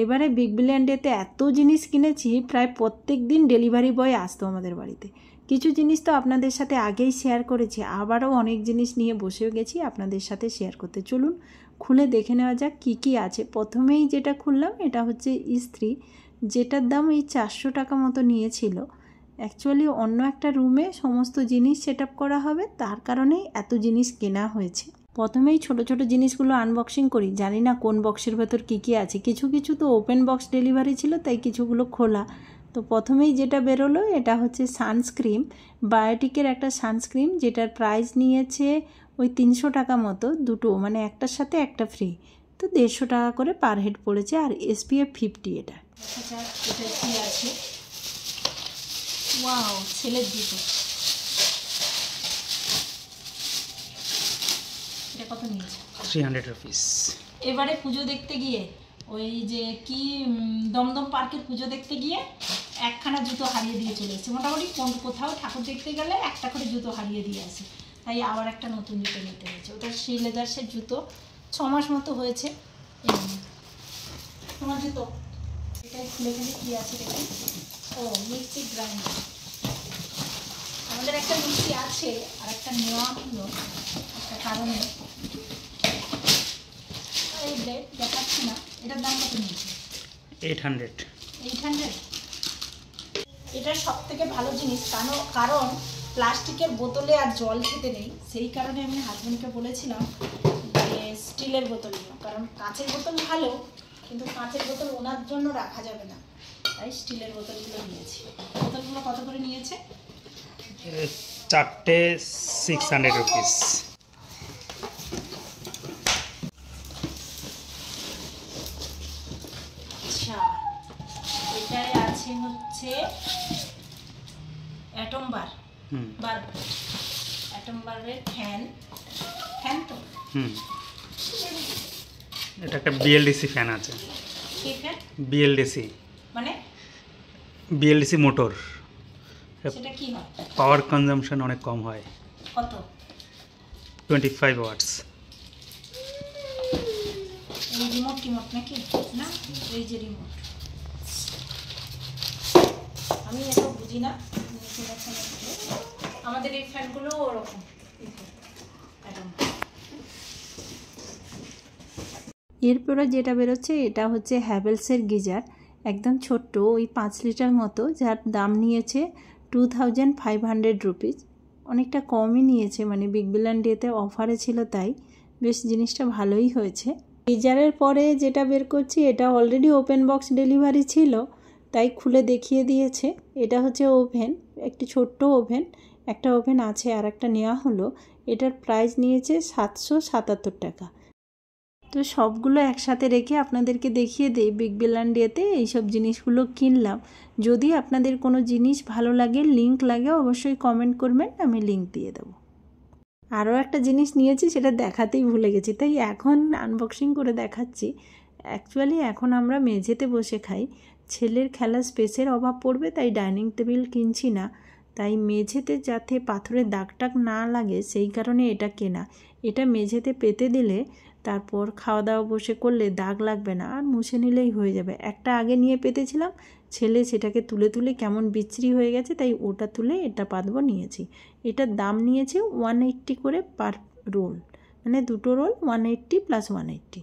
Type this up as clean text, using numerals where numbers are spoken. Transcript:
এবারে big billion ডেতে এত জিনিস কিনেছি, প্রায় প্রত্যেক দিন ডেলিভারি বয় আসতো আমাদের বাড়িতে। কিছু জিনিস তো আপনাদের সাথে আগেই শেয়ার করেছি, আবারও অনেক জিনিস নিয়ে বসেও গেছি আপনাদের সাথে শেয়ার করতে। চলুন খুলে দেখে নেওয়া যাক কী কী আছে। প্রথমেই যেটা খুললাম এটা হচ্ছে ইস্ত্রি, যেটার দাম এই 400 টাকা মতো নিয়েছিল। অ্যাকচুয়ালি অন্য একটা রুমে সমস্ত জিনিস সেট আপ করা হবে, তার কারণেই এত জিনিস কেনা হয়েছে। প্রথমেই ছোট ছোট জিনিসগুলো আনবক্সিং করি, জানি না কোন বক্সের ভেতর কী কী আছে। কিছু কিছু তো ওপেন বক্স ডেলিভারি ছিল, তাই কিছুগুলো খোলা। তো প্রথমেই যেটা বেরোলো এটা হচ্ছে সানস্ক্রিন, বায়োটিকের একটা সানস্ক্রিন, যেটার প্রাইস নিয়েছে ওই 300 টাকা মতো দুটো, মানে একটার সাথে একটা ফ্রি। তো 150 টাকা করে পার হেড পড়েছে, আর SPF 50 এটা। আচ্ছা, এটা কি আছে? ওয়াও, ছেলের জুতো। এটা কত নিয়েছে? 300 রুপিস। এবারে পুজো দেখতে গিয়ে, ওই যে কি দমদম পার্কের পুজো দেখতে গিয়ে একখানা জুতো হারিয়ে দিয়ে চলে এসেছে। মোটামুটি কোথাও ঠাকুর দেখতে গেলে একটা করে জুতো হারিয়ে দিয়ে আসে, তাই আবার একটা নতুন জুতো নিতে হয়েছে। ওটা সেই লেদার্সের জুতো, 6 মাস মতো হয়েছে। তোমার জুতো এটাই খুলে ফেলে কী আছে দেখি। ও, মিক্সি গ্রাইন্ডার। আমাদের একটা মিক্সি আছে, আর একটা নেওয়া হলো একটা কারণে। এই ব্লেড দেখাচ্ছি না, এটার দাম কত নিয়েছে? 800। এটা সব থেকে ভালো জিনিস, কারণ প্লাস্টিকের বোতলে আর জল খেতে নেই। সেই কারণে আমি হাজব্যান্ডকে বলেছিলাম যে স্টিলের বোতল নিও, কারণ কাঁচের বোতল ভালো, কিন্তু কাঁচের বোতল ওনার জন্য রাখা যাবে না, তাই স্টিলের বোতলগুলো নিয়েছি। বোতলগুলো কত করে নিয়েছে? 4টে 600 রুপিস। আচ্ছা, এটাই আছে হচ্ছে অ্যাটম বার, অ্যাটম বারের ফ্যান তো। এটা একটা BLDC ফ্যান আছে। কি ফ্যান? BLDC মানে BLDC মোটর। সেটা কি হয়? পাওয়ার কনজাম্পশন অনেক কম হয়। কত? 25 ওয়াটস। এই রিমোট নাকি? না, এই যে রিমোট। আমি এসব বুঝি না, আমাদের এই ফ্যানগুলো ওরকম। এরপরে যেটা বেরোচ্ছে এটা হচ্ছে হ্যাভেলসের গিজার, একদম ছোট্ট, ওই 5 লিটার মতো, যার দাম নিয়েছে 2500 রুপিস। অনেকটা কমই নিয়েছে, মানে বিগ বিলিয়ন ডেতে অফারে ছিল, তাই বেশ জিনিসটা ভালোই হয়েছে। গিজারের পরে যেটা বের করছি এটা অলরেডি ওপেন বক্স ডেলিভারি ছিল, তাই খুলে দেখিয়ে দিয়েছে। এটা হচ্ছে ওভেন, একটি ছোট্ট ওভেন, একটা ওভেন আছে আর একটা নেওয়া হলো। এটার প্রাইস নিয়েছে 777 টাকা। তো সবগুলো একসাথে রেখে আপনাদেরকে দেখিয়ে দিই বিগ বিলিয়ন ডেতে এইসব জিনিসগুলো কিনলাম। যদি আপনাদের কোনো জিনিস ভালো লাগে, লিঙ্ক লাগে, অবশ্যই কমেন্ট করবেন, আমি লিঙ্ক দিয়ে দেবো। আরও একটা জিনিস নিয়েছি, সেটা দেখাতেই ভুলে গেছি, তাই এখন আনবক্সিং করে দেখাচ্ছি। অ্যাকচুয়ালি এখন আমরা মেঝেতে বসে খাই, ছেলের খেলার স্পেসের অভাব পড়বে, তাই ডাইনিং টেবিল কিনছি না। তাই মেঝেতে যাতে পাথরের দাগ না লাগে, সেই কারণে এটা কেনা। এটা মেঝেতে পেতে দিলে তারপর খাওয়া দাওয়া বসে করলে দাগ লাগবে না, আর মুছে নিলেই হয়ে যাবে। একটা আগে নিয়ে পেতেছিলাম, ছেলে সেটাকে তুলে কেমন বিচ্ছিরি হয়ে গেছে, তাই ওটা তুলে এটা পাতবো নিয়েছি। এটার দাম নিয়েছে 180 করে পার রোল, মানে দুটো রোল 180 + 180।